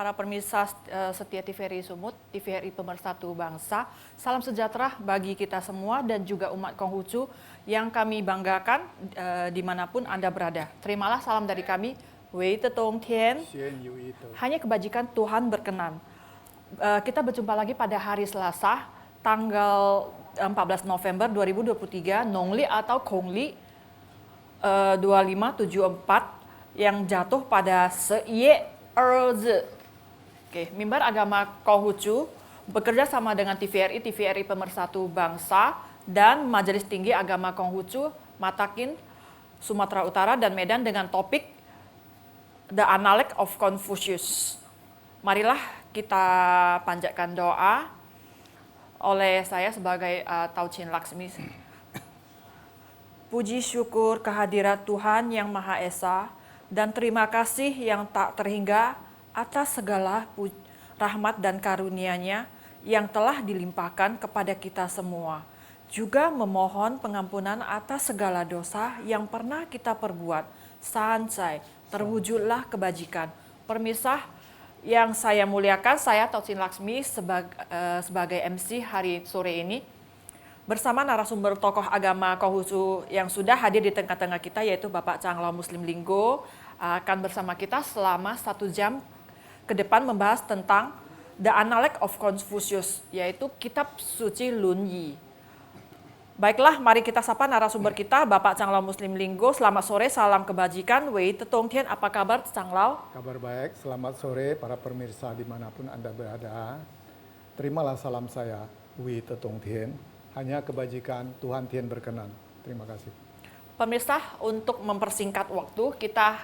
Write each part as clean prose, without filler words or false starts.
para pemirsa setia TVRI Sumut, TVRI Pemersatu Bangsa. Salam sejahtera bagi kita semua dan juga umat Konghucu yang kami banggakan dimanapun Anda berada. Terimalah salam dari kami, Wei Tetong Tien. Hanya kebajikan Tuhan berkenan. Kita berjumpa lagi pada hari Selasa, tanggal 14 November 2023, Nongli atau Kongli 2574 yang jatuh pada Seye Erze. Oke, Mimbar Agama Konghucu bekerja sama dengan TVRI Pemersatu Bangsa dan Majelis Tinggi Agama Konghucu Matakin Sumatera Utara dan Medan dengan topik The Analect of Confucius. Marilah kita panjatkan doa oleh saya sebagai Tauchin Laksmi. Puji syukur kehadirat Tuhan Yang Maha Esa dan terima kasih yang tak terhingga atas segala rahmat dan karunia-Nya yang telah dilimpahkan kepada kita semua. Juga memohon pengampunan atas segala dosa yang pernah kita perbuat. Sampai terwujudlah kebajikan. Pemirsa yang saya muliakan, saya Tauchin Laksmi sebagai MC hari sore ini bersama narasumber tokoh agama Konghucu yang sudah hadir di tengah-tengah kita, yaitu Bapak Changlao Muslim Linggo, akan bersama kita selama 1 jam ke depan membahas tentang The Analect of Confucius, yaitu kitab suci Lun Yi. Baiklah, mari kita sapa narasumber kita, Bapak Changlao Muslim Linggo. Selamat sore, salam kebajikan. Wei Tetong Tien, apa kabar Changlao? Kabar baik, selamat sore para pemirsa dimanapun Anda berada. Terimalah salam saya, Wei Tetong Tien. Hanya kebajikan Tuhan Tien berkenan. Terima kasih. Pemirsa, untuk mempersingkat waktu, kita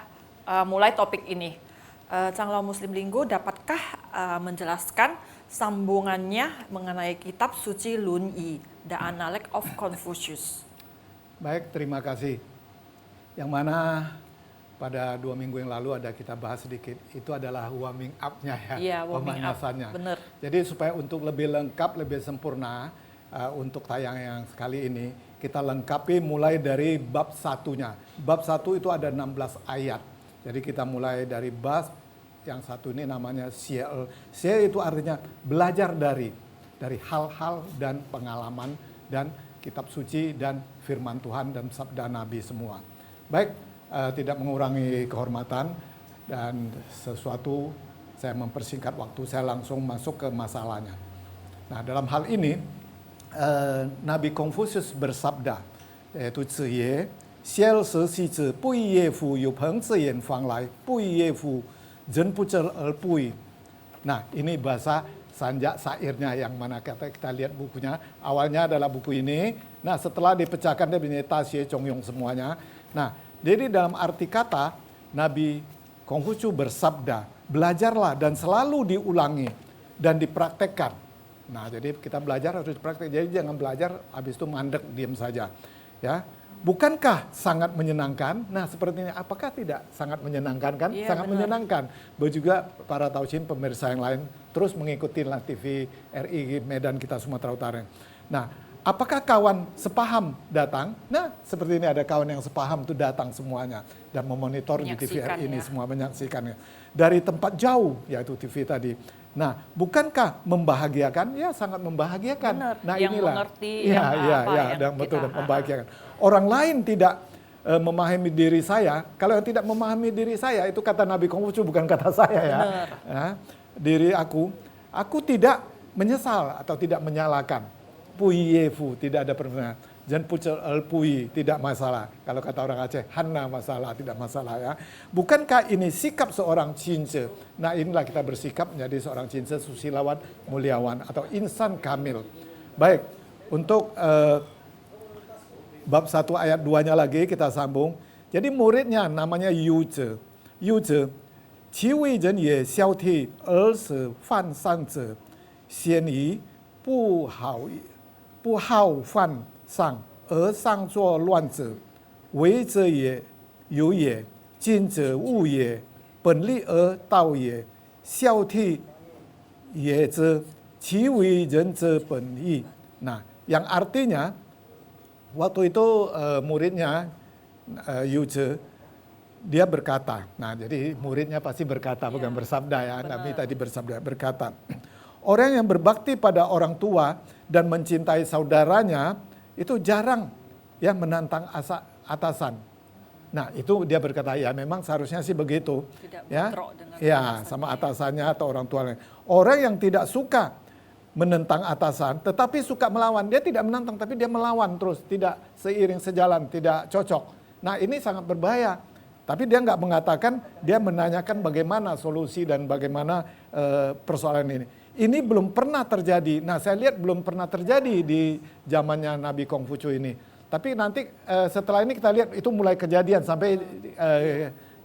mulai topik ini. Changlao Muslim Linggo, dapatkah menjelaskan sambungannya mengenai kitab suci Lun Yi, The Analect of Confucius? Baik, terima kasih. Yang mana pada 2 minggu yang lalu ada kita bahas sedikit, itu adalah warming up-nya ya, Iya, warming up, benar. Jadi supaya untuk lebih lengkap, lebih sempurna, untuk tayang yang sekali ini, kita lengkapi mulai dari bab 1-nya. Bab 1 itu ada 16 ayat. Jadi kita mulai dari bab yang satu ini namanya Xie. Xie itu artinya belajar dari hal-hal dan pengalaman dan kitab suci dan firman Tuhan dan sabda Nabi semua. Baik, tidak mengurangi kehormatan dan sesuatu saya mempersingkat waktu, saya langsung masuk ke masalahnya. Nah, dalam hal ini Nabi Konfusius bersabda, yaitu Ziye, Xiel Se Si Zi, Bui Ye Fu Yu Peng Zi Yan Fang Lai, Bui Ye Fu Zhen Bu Zhe Er Bui. Nah, ini bahasa sanjak syairnya yang mana kita lihat bukunya. Awalnya adalah buku ini. Nah, setelah dipecahkan dia punya Ta Xie Chong Yong semuanya. Nah, jadi dalam arti kata Nabi Konghucu bersabda, belajarlah dan selalu diulangi dan dipraktekkan. Nah, jadi kita belajar harus praktek. Jadi jangan belajar habis itu mandek diam saja. Ya. Bukankah sangat menyenangkan? Nah, seperti ini apakah tidak sangat menyenangkan kan? Iya, sangat benar. menyenangkan. Juga para Tauchin pemirsa yang lain terus mengikuti TVRI Medan kita Sumatera Utara. Nah, apakah kawan sepaham datang? Nah, seperti ini ada kawan yang sepaham itu datang semuanya dan memonitor di TVRI ini semua menyaksikannya. Dari tempat jauh yaitu TV tadi. Nah, bukankah membahagiakan? Ya, sangat membahagiakan. Benar, Nah, yang inilah. mengerti Dan betul dan membahagiakan. Orang lain tidak memahami diri saya. Kalau yang tidak memahami diri saya, itu kata Nabi Konghucu, bukan kata saya ya. Ya. Diri aku tidak menyesal atau tidak menyalahkan. Pui yefu, tidak ada perbedaan. Jan pucel pui, tidak masalah. Kalau kata orang Aceh, hana masalah, tidak masalah ya. Bukankah ini sikap seorang cince? Nah, inilah kita bersikap menjadi seorang cince, susilawan, muliawan, atau insan kamil. Baik, untuk bab 1 ayat 2-nya lagi kita sambung. Jadi muridnya namanya Yu Zhe. Yu Zhe, qi wei zhen ye xiao ti er se fan sang zhe, xian yi bu hao fan sang而上作乱者，为者也，有也，今者物也，本立而道也，孝悌也者，其为人者本意。Nah, yang artinya waktu itu muridnya Yu Zhe dia berkata, nah jadi muridnya pasti berkata, bukan Iya, bersabda ya, benar. Nabi tadi bersabda, berkata, orang yang berbakti pada orang tua dan mencintai saudaranya itu jarang ya menantang atasan. Nah itu dia berkata, ya memang seharusnya sih begitu. Tidak Ya, bentrok dengan ya atasannya. sama atasannya atau orang tuanya. Orang yang tidak suka menentang atasan, tetapi suka melawan. Dia tidak menantang, tapi dia melawan terus, tidak seiring sejalan, tidak cocok. Nah ini sangat berbahaya. Tapi dia nggak mengatakan, dia menanyakan bagaimana solusi dan bagaimana persoalan ini. Ini belum pernah terjadi. Nah saya lihat belum pernah terjadi di zamannya Nabi Konghucu ini. Tapi nanti setelah ini kita lihat itu mulai kejadian sampai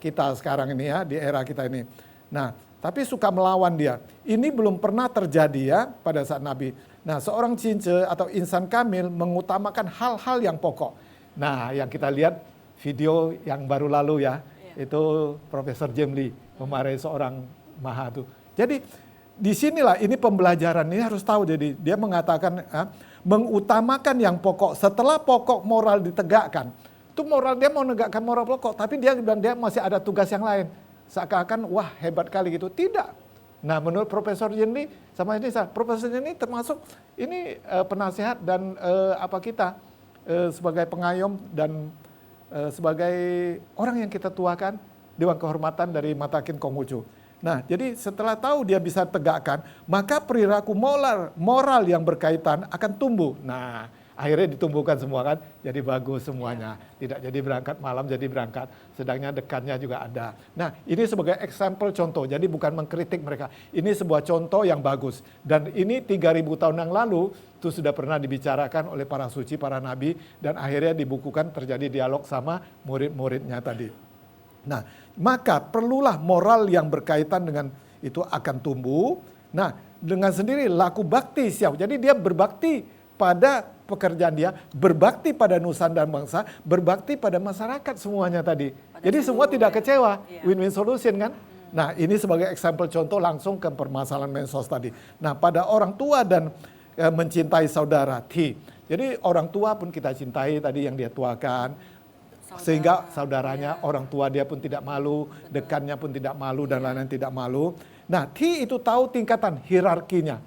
kita sekarang ini ya, di era kita ini. Nah, tapi suka melawan dia. Ini belum pernah terjadi ya pada saat Nabi. Nah, seorang cince atau insan kamil mengutamakan hal-hal yang pokok. Nah, yang kita lihat video yang baru lalu ya, itu Profesor Jemli memarahi seorang maha tuh. Jadi disinilah ini pembelajaran ini harus tahu. Jadi dia mengatakan mengutamakan yang pokok setelah pokok moral ditegakkan. Itu moral, dia mau menegakkan moral pokok, tapi dia bilang dia masih ada tugas yang lain. Seakan-akan wah hebat kali gitu. Tidak. Nah menurut Profesor Jenli sama ini, Profesor Jenli termasuk ini penasihat dan kita sebagai pengayom dan sebagai orang yang kita tuakan Dewan Kehormatan dari Matakin Konghucu. Nah, jadi setelah tahu dia bisa tegakkan, maka perilaku moral yang berkaitan akan tumbuh. Nah, akhirnya ditumbuhkan semua kan, jadi bagus semuanya. Tidak jadi berangkat malam, jadi berangkat. Sedangnya dekannya juga ada. Nah, ini sebagai example contoh, jadi bukan mengkritik mereka. Ini sebuah contoh yang bagus. Dan ini 3.000 tahun yang lalu, itu sudah pernah dibicarakan oleh para suci, para nabi, dan akhirnya dibukukan terjadi dialog sama murid-muridnya tadi. Nah, maka perlulah moral yang berkaitan dengan itu akan tumbuh. Nah, dengan sendiri laku bakti siap. Jadi dia berbakti pada pekerjaan dia, berbakti pada nusa dan bangsa, berbakti pada masyarakat semuanya tadi. Jadi semua tidak kecewa, win-win solution kan. Nah, ini sebagai example contoh langsung ke permasalahan mensos tadi. Nah, pada orang tua dan mencintai saudara, jadi orang tua pun kita cintai tadi yang dia tuakan. Sehingga saudaranya, orang tua dia pun tidak malu, dekannya pun tidak malu, dan lain-lain tidak malu. Nah, itu tahu tingkatan hierarkinya.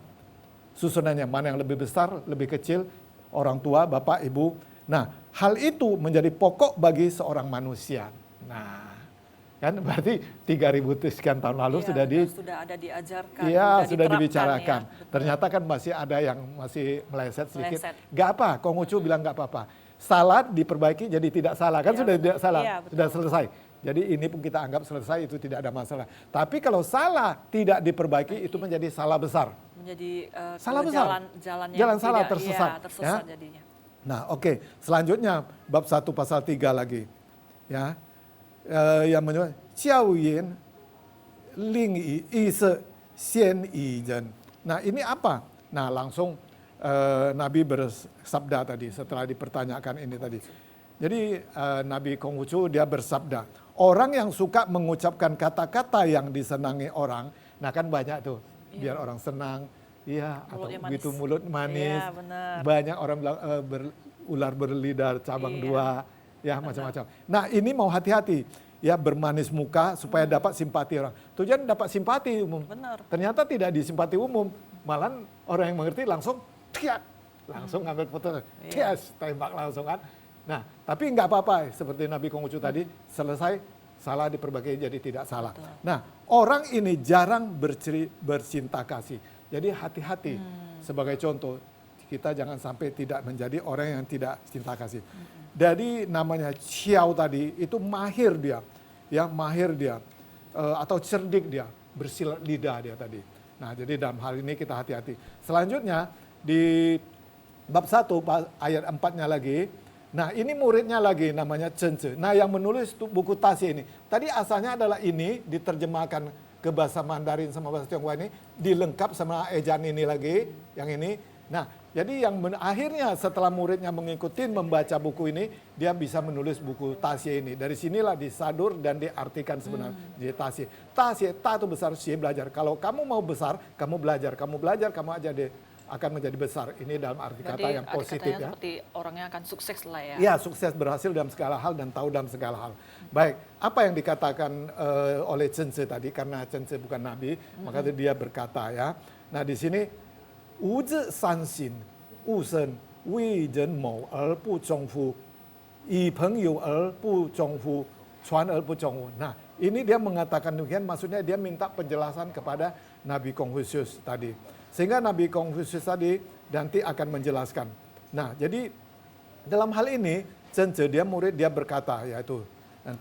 Susunannya, mana yang lebih besar, lebih kecil, orang tua, bapak, ibu. Nah, hal itu menjadi pokok bagi seorang manusia. Nah, kan berarti 3.000 sekian tahun lalu sudah ada diajarkan. Iya, sudah dibicarakan. Ya, ternyata kan masih ada yang masih meleset sedikit. Gak apa, Konghucu bilang gak apa-apa. Salah diperbaiki jadi tidak salah, kan sudah tidak salah, sudah selesai. Jadi ini pun kita anggap selesai, itu tidak ada masalah. Tapi kalau salah tidak diperbaiki itu menjadi salah besar. Menjadi salah besar. Jalan salah tersesat. Tersesat jadinya. Nah, oke. Selanjutnya bab 1 pasal 3 lagi. Ya. Yang menyebut Xiao Yin Ling Yi Se Xian Yi Zhen. Nah, ini apa? Nah, langsung Nabi bersabda tadi setelah dipertanyakan ini tadi. Jadi Nabi Konghucu dia bersabda, orang yang suka mengucapkan kata-kata yang disenangi orang, nah kan banyak tuh, biar orang senang, iya atau begitu mulut manis. Ya, banyak orang bilang ular berlidah cabang dua, ya macam-macam. Nah ini mau hati-hati. Ya bermanis muka supaya dapat simpati orang. Tujuan dapat simpati umum. Benar. Ternyata tidak disimpati umum, malah orang yang mengerti langsung langsung ngambil foto, tembak langsung kan. Nah, tapi nggak apa-apa, seperti Nabi Konghucu tadi, selesai, salah diperbaiki jadi tidak salah. Betul. Nah, orang ini jarang bercinta kasih. Jadi hati-hati, sebagai contoh, kita jangan sampai tidak menjadi orang yang tidak cinta kasih. Jadi namanya Xiao tadi, itu mahir dia, ya mahir dia, atau cerdik dia, bersilat lidah dia tadi. Nah, jadi dalam hal ini kita hati-hati. Selanjutnya, di bab 1 ayat 4-nya lagi. Nah, ini muridnya lagi namanya Chen Tzu. Nah, yang menulis buku Tasye ini. Tadi asalnya adalah ini diterjemahkan ke bahasa Mandarin sama bahasa Tionghoa ini, dilengkap sama ejaan ini lagi, yang ini. Nah, jadi yang akhirnya setelah muridnya mengikuti membaca buku ini, dia bisa menulis buku Tasye ini. Dari sinilah disadur dan diartikan sebenarnya di Tasye. Tasye, ta itu besar, xie belajar. Kalau kamu mau besar, kamu belajar, kamu aja deh akan menjadi besar. Ini dalam arti kata Berarti yang arti positif katanya ya. seperti orangnya akan sukses lah ya. Ya, sukses berhasil dalam segala hal dan tahu dalam segala hal. Baik, apa yang dikatakan oleh Chen Tze tadi, karena Chen Tze bukan nabi, maka dia berkata ya. Nah, di sini wu zhi san xin, wu shen, wei ren mou er bu zhong fu, yi peng you er bu zhong fu, chuan er bu zhong fu. Nah, ini dia mengatakan demikian, maksudnya dia minta penjelasan kepada Nabi Konfusius tadi. Sehingga Nabi Konfusius tadi nanti akan menjelaskan. Nah, jadi dalam hal ini, Chen Tze dia murid dia berkata yaitu,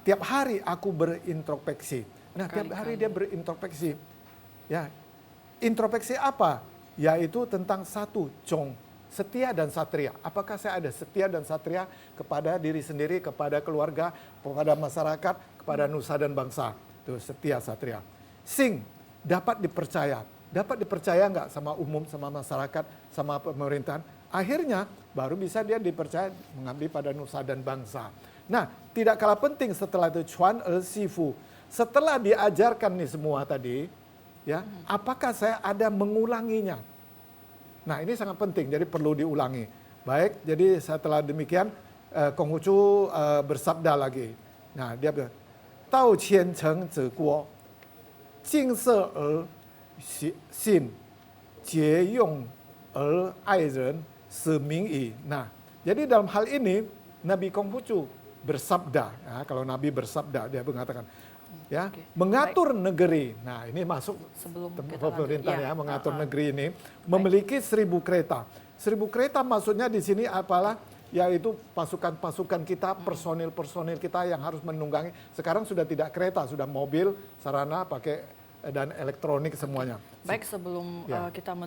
tiap hari aku berintrospeksi. Nah, tiap hari dia berintrospeksi. Ya, introspeksi apa? Yaitu tentang satu, Chong, setia dan satria. Apakah saya ada setia dan satria kepada diri sendiri, kepada keluarga, kepada masyarakat, kepada nusa dan bangsa? Itu setia satria. Sing, dapat dipercaya. Dapat dipercaya nggak sama umum, sama masyarakat, sama pemerintahan? Akhirnya baru bisa dia dipercaya mengabdi pada nusa dan bangsa. Nah, tidak kalah penting setelah itu Chuan Er Sifu. Setelah diajarkan nih semua tadi, ya, apakah saya ada mengulanginya? Nah, ini sangat penting, jadi perlu diulangi. Baik, jadi setelah demikian Konghucu bersabda lagi. Nah, dia bilang, Tao qian cheng zi guo, jing se er xin, jie yong er ai ren, se ming yi. Nah, jadi dalam hal ini Nabi Konghucu bersabda, ya, kalau Nabi bersabda dia mengatakan, ya, mengatur negeri. Nah, ini masuk Sebelum kita pemerintah lanjut, ya, mengatur negeri ini memiliki 1.000 kereta. 1.000 kereta maksudnya di sini apalah? Yaitu pasukan-pasukan kita, personil-personil kita yang harus menunggangi. Sekarang sudah tidak kereta, sudah mobil, sarana pakai dan elektronik semuanya. Baik, sebelum kita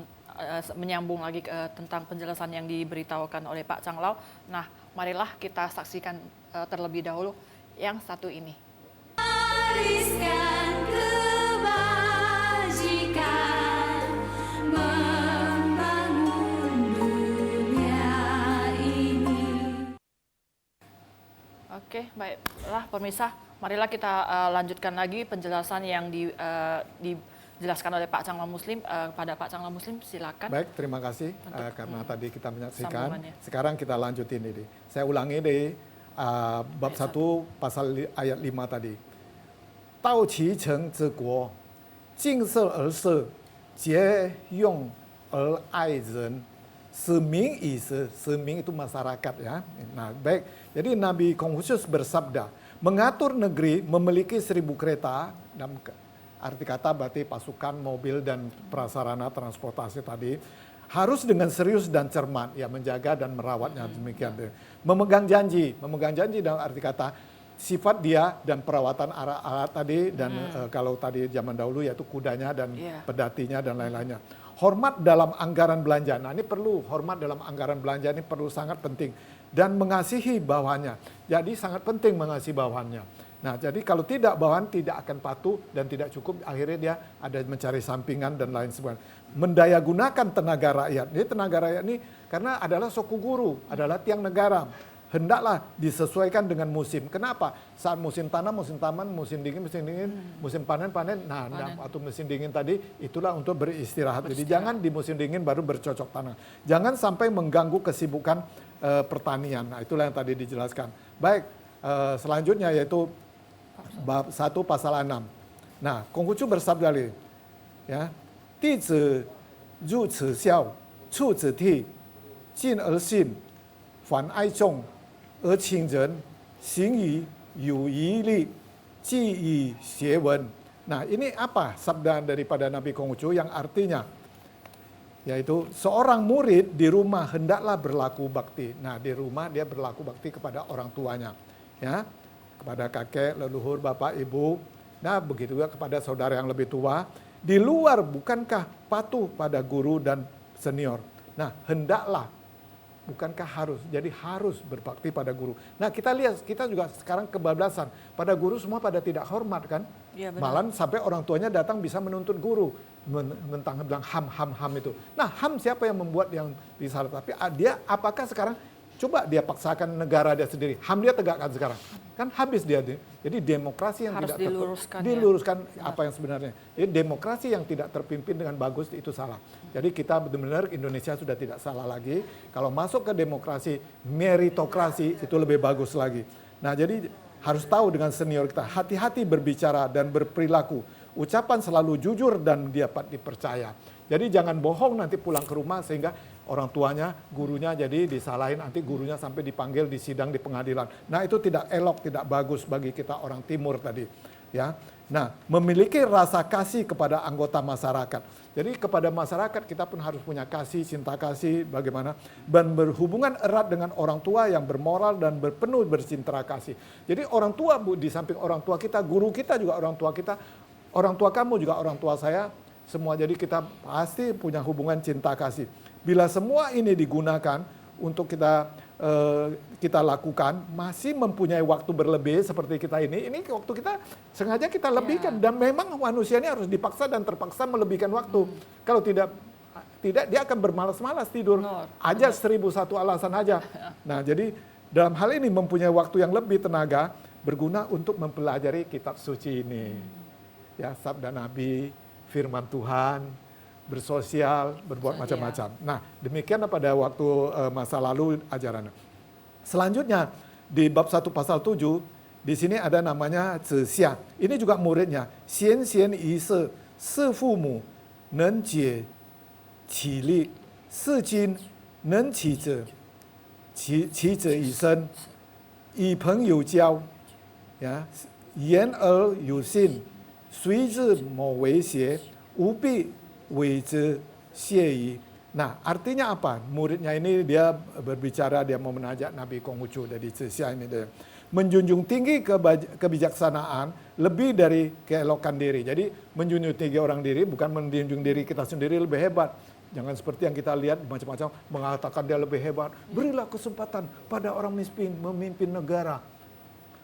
menyambung lagi tentang penjelasan yang diberitahukan oleh Pak Chang Lao. Nah, marilah kita saksikan terlebih dahulu yang satu ini. Wariskan kebajikan, membangun dunia ini. Oke, baiklah pemirsa, marilah kita lanjutkan lagi penjelasan yang dijelaskan oleh Pak Chang Lao Muslim kepada Pak Chang Lao Muslim. Silakan. Baik, terima kasih karena tadi kita menyaksikan. sambungannya. Sekarang kita lanjutin ini. Saya ulangi di bab 1 pasal ayat 5 tadi. Tao qi cheng zi guo, jing se er se, jie yong er ai ren, se ming yi se. Se ming itu masyarakat ya. Nah, baik. Jadi Nabi Konfusius bersabda, mengatur negeri memiliki 1.000 kereta, dalam arti kata berarti pasukan, mobil, dan prasarana transportasi tadi, harus dengan serius dan cermat, ya, menjaga dan merawatnya demikian. Memegang janji dalam arti kata, sifat dia dan perawatan alat-alat tadi, dan kalau tadi zaman dahulu yaitu kudanya dan pedatinya dan lain-lainnya. Hormat dalam anggaran belanja, nah ini perlu, hormat dalam anggaran belanja ini perlu, sangat penting. Dan mengasihi bawahannya, jadi sangat penting mengasihi bawahannya. Nah, jadi kalau tidak, bawahan tidak akan patuh dan tidak cukup, akhirnya dia ada mencari sampingan dan lain sebagainya. Mendayagunakan tenaga rakyat. Jadi tenaga rakyat ini karena adalah sokuguru, adalah tiang negara. Hendaklah disesuaikan dengan musim. Kenapa? Saat musim tanam, musim taman, musim dingin, musim panen. Nah, atau musim dingin tadi itulah untuk beristirahat. Jadi jangan di musim dingin baru bercocok tanam. Jangan sampai mengganggu kesibukan pertanian. Nah, itulah yang tadi dijelaskan. Baik, selanjutnya yaitu bab 1 pasal 6. Nah, Konghucu bersabda lagi, ya, Di zi ru ci xiao, cu zi ti, jin er xin, fan ai zhong, er qing ren, xing yi, yu yi li, ji yi xie wen. Nah, ini apa sabda daripada Nabi Konghucu yang artinya, yaitu seorang murid di rumah hendaklah berlaku bakti. Nah, di rumah dia berlaku bakti kepada orang tuanya, ya, kepada kakek, leluhur, bapak, ibu. Nah, begitu juga kepada saudara yang lebih tua. Di luar bukankah patuh pada guru dan senior? Nah, hendaklah, bukankah harus? Jadi harus berbakti pada guru. Nah, kita lihat, kita juga sekarang kebablasan. Pada guru semua pada tidak hormat kan? Ya, Malah sampai orang tuanya datang bisa menuntut guru. Bilang ham itu. Nah, ham siapa yang membuat yang bisa? Tapi dia apakah sekarang Coba dia paksakan negara dia sendiri. HAM dia tegakkan sekarang. Kan habis dia. Jadi demokrasi yang Harus tidak diluruskan, ya. diluruskan apa yang sebenarnya. Jadi demokrasi yang tidak terpimpin dengan bagus itu salah. Jadi kita benar-benar Indonesia sudah tidak salah lagi. Kalau masuk ke demokrasi, meritokrasi itu lebih bagus lagi. Nah, jadi harus tahu dengan senior kita, hati-hati berbicara dan berperilaku. Ucapan selalu jujur dan dapat dipercaya. Jadi jangan bohong nanti pulang ke rumah sehingga orang tuanya, gurunya jadi disalahin, nanti gurunya sampai dipanggil di sidang di pengadilan. Nah, itu tidak elok, tidak bagus bagi kita orang timur tadi, ya. Nah, memiliki rasa kasih kepada anggota masyarakat. Jadi kepada masyarakat kita pun harus punya kasih, cinta kasih, bagaimana dan berhubungan erat dengan orang tua yang bermoral dan berpenuh bercinta kasih. Jadi orang tua, Bu, di samping orang tua kita, guru kita juga orang tua kita, orang tua kamu juga orang tua saya, semua. Jadi kita pasti punya hubungan cinta kasih. Bila semua ini digunakan untuk kita lakukan, masih mempunyai waktu berlebih seperti kita ini waktu kita sengaja kita lebihkan. Dan memang manusia ini harus dipaksa dan terpaksa melebihkan waktu. Kalau tidak dia akan bermalas-malas tidur. Aja 1001 alasan aja. Nah, jadi dalam hal ini mempunyai waktu yang lebih tenaga berguna untuk mempelajari kitab suci ini. Ya, sabda Nabi, firman Tuhan, bersosial, berbuat macam-macam. Nah, demikianlah pada waktu masa lalu ajaran. Selanjutnya di bab 1 pasal 7 di sini ada namanya zixia. Ini juga muridnya. Xian xian yi se, si fu mu能解其力，si jin能启者，其者以身，以朋友交，呀，言而有信。随之某为邪，无必为之谢矣. Nah, artinya apa? Muridnya ini dia berbicara, dia mau menajak Nabi Konghucu dari Zixia ini. Dia menjunjung tinggi kebijaksanaan lebih dari keelokan diri. Jadi menjunjung tinggi orang diri bukan menjunjung diri kita sendiri lebih hebat. Jangan seperti yang kita lihat macam-macam mengatakan dia lebih hebat. Berilah kesempatan pada orang miskin memimpin negara.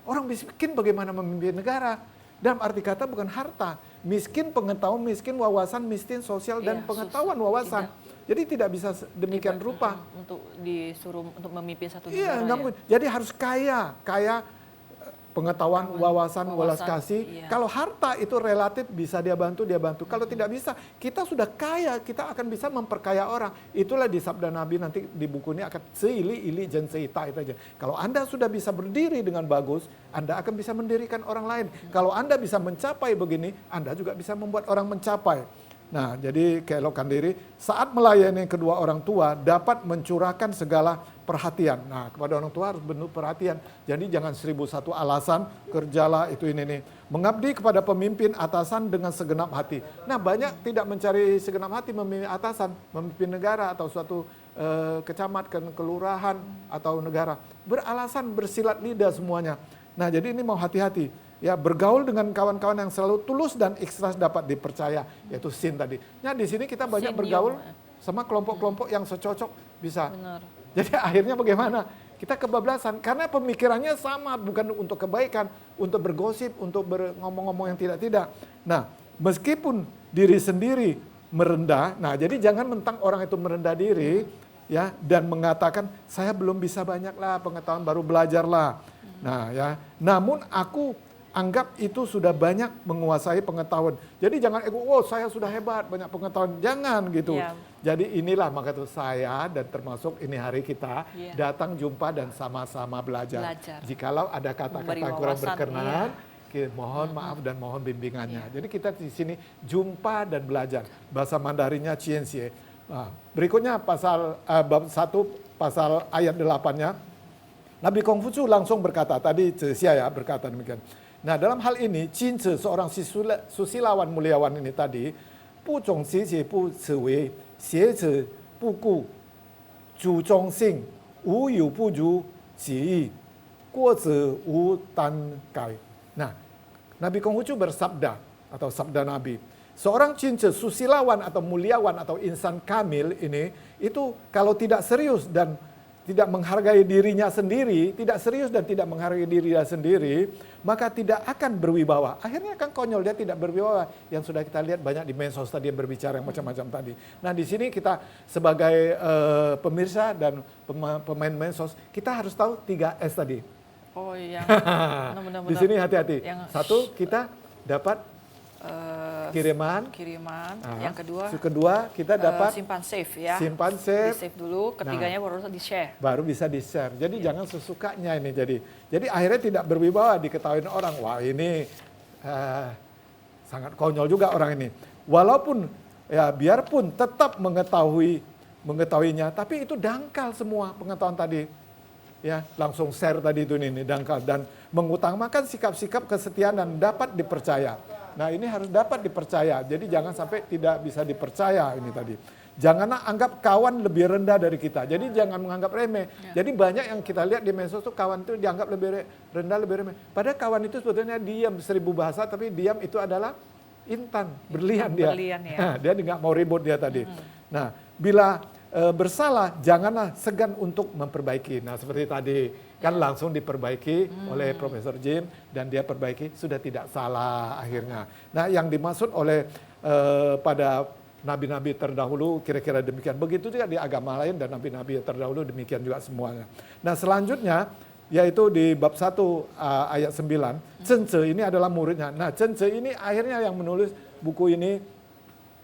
Orang miskin bagaimana memimpin negara? Dalam arti kata bukan harta, miskin pengetahuan, miskin wawasan, miskin sosial dan pengetahuan wawasan. Jadi tidak bisa demikian rupa. Untuk disuruh untuk memimpin satu Iya, negara. nggak mungkin. Jadi harus kaya pengetahuan, wawasan, welas kasih. Iya. Kalau harta itu relatif bisa dia bantu. Kalau tidak bisa, kita sudah kaya, kita akan bisa memperkaya orang. Itulah di sabda Nabi nanti di buku ini akan seili ili jan seita itu aja. Kalau Anda sudah bisa berdiri dengan bagus, Anda akan bisa mendirikan orang lain. Kalau Anda bisa mencapai begini, Anda juga bisa membuat orang mencapai. Nah, jadi keelokan diri saat melayani kedua orang tua dapat mencurahkan segala perhatian. Nah, kepada orang tua harus penuh perhatian. Jadi jangan 1001 alasan, kerjalah itu ini nih. Mengabdi kepada pemimpin atasan dengan segenap hati. Nah, banyak tidak mencari segenap hati memimpin atasan, memimpin negara atau suatu kecamatan, kelurahan atau negara. Beralasan, bersilat lidah semuanya. Nah, jadi ini mau hati-hati. Ya, bergaul dengan kawan-kawan yang selalu tulus dan ikhlas dapat dipercaya, yaitu sin tadi. Nah, di sini kita banyak bergaul sama kelompok-kelompok yang secocok bisa. Benar. Jadi akhirnya bagaimana? Kita kebablasan karena pemikirannya sama, bukan untuk kebaikan, untuk bergosip, untuk ngomong-ngomong yang tidak-tidak. Nah, meskipun diri sendiri merendah, nah jadi jangan mentang orang itu merendah diri, ya, dan mengatakan saya belum bisa banyak lah pengetahuan, baru belajar lah. Nah, ya, namun aku anggap itu sudah banyak menguasai pengetahuan. Jadi jangan ego, oh saya sudah hebat, banyak pengetahuan. Jangan gitu. Ya. Jadi inilah maka itu saya dan termasuk ini hari kita datang jumpa dan sama-sama belajar. Jikalau ada kata-kata kurang berkenan, mohon maaf dan mohon bimbingannya. Jadi kita di sini jumpa dan belajar. Bahasa Mandarinnya cienxie. Nah, berikutnya pasal bab 1 pasal ayat 8-nya. Nabi Konghucu langsung berkata, tadi Zixia ya berkata demikian. Nah, dalam hal ini, Jinzi, seorang susilawan muliawan ini tadi, bu zhong xie jie bu ci wei, xie zi bu gu, zu zhong xing, wu yu bu ju ji yi, guo zi wu dan gai. Nah, Nabi Konghucu bersabda, atau sabda Nabi, seorang Jinzi, susilawan atau muliawan atau insan kamil ini, itu kalau tidak serius dan tidak menghargai dirinya sendiri, tidak serius dan tidak menghargai dirinya sendiri, maka tidak akan berwibawa. Akhirnya akan konyol, dia tidak berwibawa. Yang sudah kita lihat banyak di medsos tadi yang berbicara yang macam-macam tadi. Nah di sini kita sebagai pemirsa dan pemain medsos, kita harus tahu 3S tadi. Oh iya. Benar-benar. Di sini hati-hati. Yang- Satu, kita dapat kiriman. Yang kedua, Kita dapat simpan save ya. simpan Di save. save dulu, ketiganya baru di-share. Baru bisa di-share. Jadi jangan sesukanya ini jadi akhirnya tidak berwibawa, diketahui orang, wah ini sangat konyol juga orang ini. Walaupun ya biarpun tetap mengetahuinya, tapi itu dangkal semua pengetahuan tadi. Ya, langsung share tadi itu ini dangkal dan mengutamakan sikap-sikap kesetiaan dan dapat dipercaya. Nah, ini harus dapat dipercaya. Jadi jangan sampai tidak bisa dipercaya ini tadi. Janganlah anggap kawan lebih rendah dari kita. Jadi jangan menganggap remeh. Jadi banyak yang kita lihat di medsos tuh kawan itu dianggap lebih rendah, lebih remeh. Padahal kawan itu sebetulnya diam 1000 bahasa, tapi diam itu adalah intan, berlian dia. Berlian ya. Dia nggak mau ribut dia tadi. Nah, bila bersalah, janganlah segan untuk memperbaiki. Nah, seperti tadi kan langsung diperbaiki oleh Profesor Jim dan dia perbaiki, sudah tidak salah akhirnya. Nah, yang dimaksud oleh pada nabi-nabi terdahulu kira-kira demikian. Begitu juga di agama lain dan nabi-nabi terdahulu demikian juga semuanya. Nah, selanjutnya yaitu di bab 1 ayat 9, Chen Tze ini adalah muridnya. Nah, Chen Tze ini akhirnya yang menulis buku ini,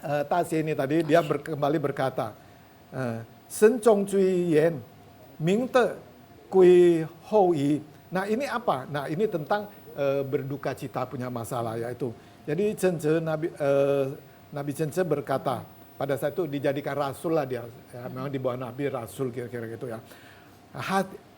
Taxie ini tadi, dia kembali berkata, Shen Zhong Zui Yan, Ming Te Gui Hou Yi. Nah, ini apa? Nah, ini tentang berduka cita punya masalah yaitu. Jadi Chen Tze, Nabi Chen Tze berkata, pada saat itu dijadikan rasul lah dia, ya, memang di bawah nabi rasul kira-kira gitu ya.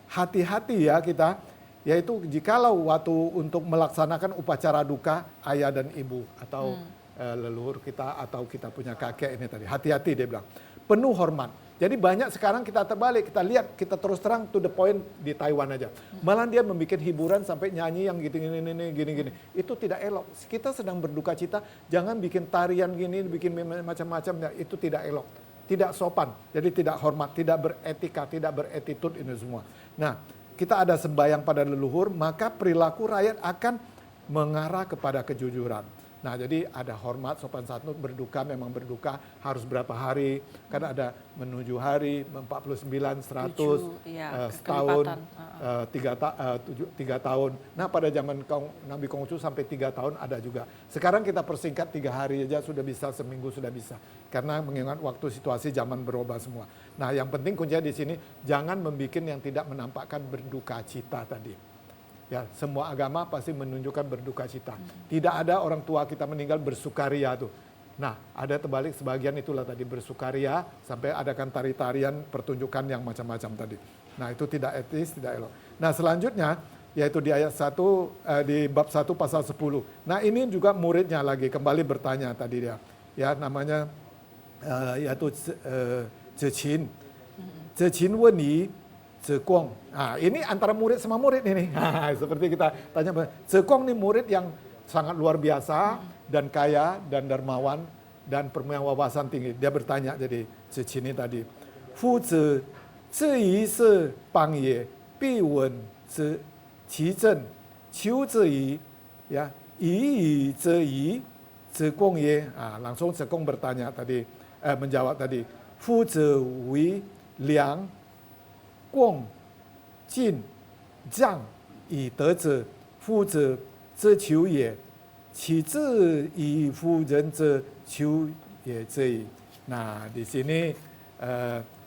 Hati-hati ya kita, yaitu jikalau waktu untuk melaksanakan upacara duka ayah dan ibu atau leluhur kita atau kita punya kakek ini tadi, hati-hati dia bilang, penuh hormat. Jadi banyak sekarang kita terbalik, kita lihat, kita terus terang to the point di Taiwan aja. Malah dia membuat hiburan sampai nyanyi yang gini-gini. Itu tidak elok. Kita sedang berduka cita, jangan bikin tarian gini, bikin macam-macam, itu tidak elok. Tidak sopan, jadi tidak hormat, tidak beretika, tidak beretitude ini semua. Nah, kita ada sembahyang pada leluhur, maka perilaku rakyat akan mengarah kepada kejujuran. Nah, jadi ada hormat, sopan santun, berduka memang berduka harus berapa hari, kan ada menuju hari, 49, 100, setahun, 3 tahun. Nah, pada zaman Nabi Konghucu sampai 3 tahun ada juga. Sekarang kita persingkat 3 hari aja sudah bisa, seminggu sudah bisa. Karena mengingat waktu situasi zaman berubah semua. Nah, yang penting kuncinya di sini, jangan membuat yang tidak menampakkan berduka cita tadi. Ya, semua agama pasti menunjukkan berduka cita. Tidak ada orang tua kita meninggal bersukaria tuh. Nah, ada terbalik sebagian itulah tadi bersukaria sampai adakan tari-tarian pertunjukan yang macam-macam tadi. Nah, itu tidak etis, tidak elok. Nah, selanjutnya yaitu di ayat 1 di bab 1 pasal 10. Nah, ini juga muridnya lagi kembali bertanya tadi dia. Ya, namanya yaitu Zhe Qin wen ni Zhe Guang. Nah, ini antara murid sama murid ini. Seperti kita tanya, Zhe Guang ini murid yang sangat luar biasa dan kaya dan dermawan dan punya wawasan tinggi. Dia bertanya jadi Zhe Qin ini tadi, Fu Zhe Zhe yi se bang ye, bi wen zhe qi zhen, qiu zhe yi, ya, yi zhe yi, Zhe Guang ye. Langsung Zhe Guang bertanya tadi, menjawab tadi, Fu Zhe wei liang Guang, Jin, Zhang, yi de zhe, fu zhe zhe qiu ye, qi zhi yi fu ren zhe qiu ye zhe yi. Nah, di sini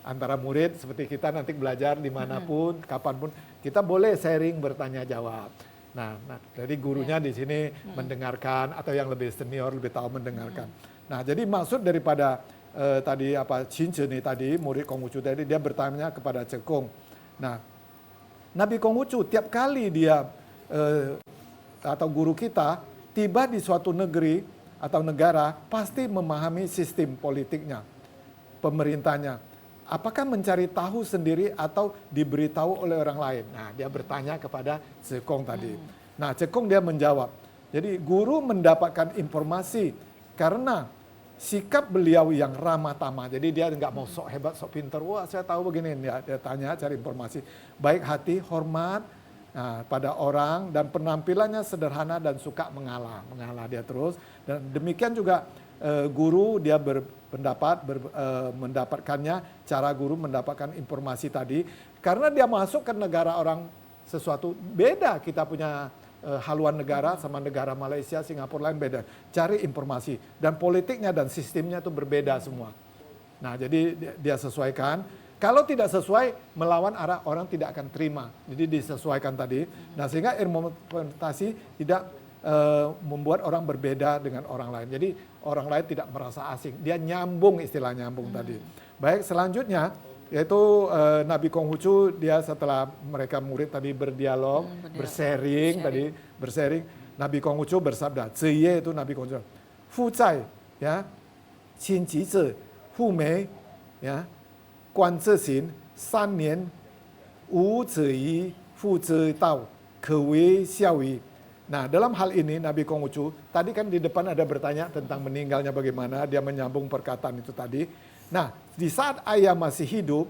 antara murid seperti kita nanti belajar dimanapun, kapanpun, kita boleh sharing bertanya jawab. Nah, jadi gurunya di sini mendengarkan atau yang lebih senior lebih tahu mendengarkan. Nah, jadi maksud daripada tadi apa Qin Zhe ini tadi murid Konghucu tadi dia bertanya kepada Zhe Guang. Nah, Nabi Konghucu tiap kali dia atau guru kita tiba di suatu negeri atau negara pasti memahami sistem politiknya, pemerintahnya. Apakah mencari tahu sendiri atau diberitahu oleh orang lain? Nah, dia bertanya kepada Zhe Guang tadi. Nah, Zhe Guang dia menjawab. Jadi guru mendapatkan informasi karena sikap beliau yang ramah tamah. Jadi dia nggak mau sok hebat, sok pintar. Wah, saya tahu begini. Dia tanya, cari informasi. Baik hati, hormat pada orang, dan penampilannya sederhana dan suka mengalah. Mengalah dia terus. Dan demikian juga guru, dia mendapatkannya, cara guru mendapatkan informasi tadi. Karena dia masuk ke negara orang sesuatu beda, kita punya haluan negara sama negara Malaysia, Singapura lain beda. Cari informasi, dan politiknya dan sistemnya itu berbeda semua. Nah, jadi dia sesuaikan. Kalau tidak sesuai, melawan arah, orang tidak akan terima. Jadi disesuaikan tadi. Nah, sehingga ilmu implementasi tidak membuat orang berbeda dengan orang lain. Jadi orang lain tidak merasa asing. Dia nyambung, istilah nyambung tadi. Baik, selanjutnya yaitu Nabi Konghucu, dia setelah mereka murid tadi berdialog, bersharing. Nabi Konghucu bersabda, Ziye itu Nabi Konghucu, Fu Zai, ya, Qin Ji Zhe, Fu Mei, ya, Guan Zhe Xin, 3年 Wu Zhe Yi, Fu Zhe Dao, Ke Wei Xiao Yi. Nah, dalam hal ini Nabi Konghucu, tadi kan di depan ada bertanya tentang meninggalnya bagaimana, dia menyambung perkataan itu tadi. Nah, di saat ayah masih hidup,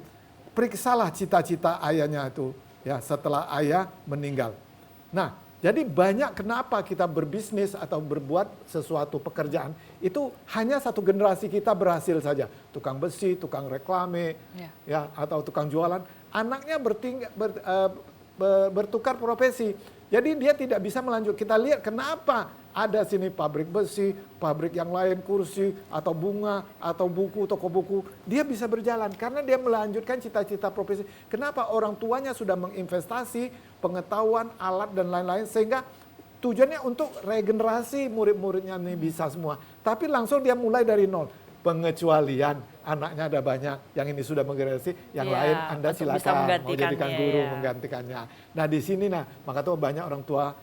periksalah cita-cita ayahnya itu, ya, setelah ayah meninggal. Nah, jadi banyak kenapa kita berbisnis atau berbuat sesuatu pekerjaan, itu hanya satu generasi kita berhasil saja. Tukang besi, tukang reklame, ya, atau tukang jualan, anaknya bertukar profesi. Jadi dia tidak bisa melanjut. Kita lihat kenapa ada sini pabrik besi, pabrik yang lain, kursi, atau bunga, atau buku, toko buku. Dia bisa berjalan karena dia melanjutkan cita-cita profesi. Kenapa? Orang tuanya sudah menginvestasi pengetahuan, alat, dan lain-lain. Sehingga tujuannya untuk regenerasi murid-muridnya ini bisa semua. Tapi langsung dia mulai dari nol. Pengecualian, anaknya ada banyak, yang ini sudah menggenerasi, yang lain Anda silakan mau jadikan guru, menggantikannya. Nah, di sini maka tuh banyak orang tua,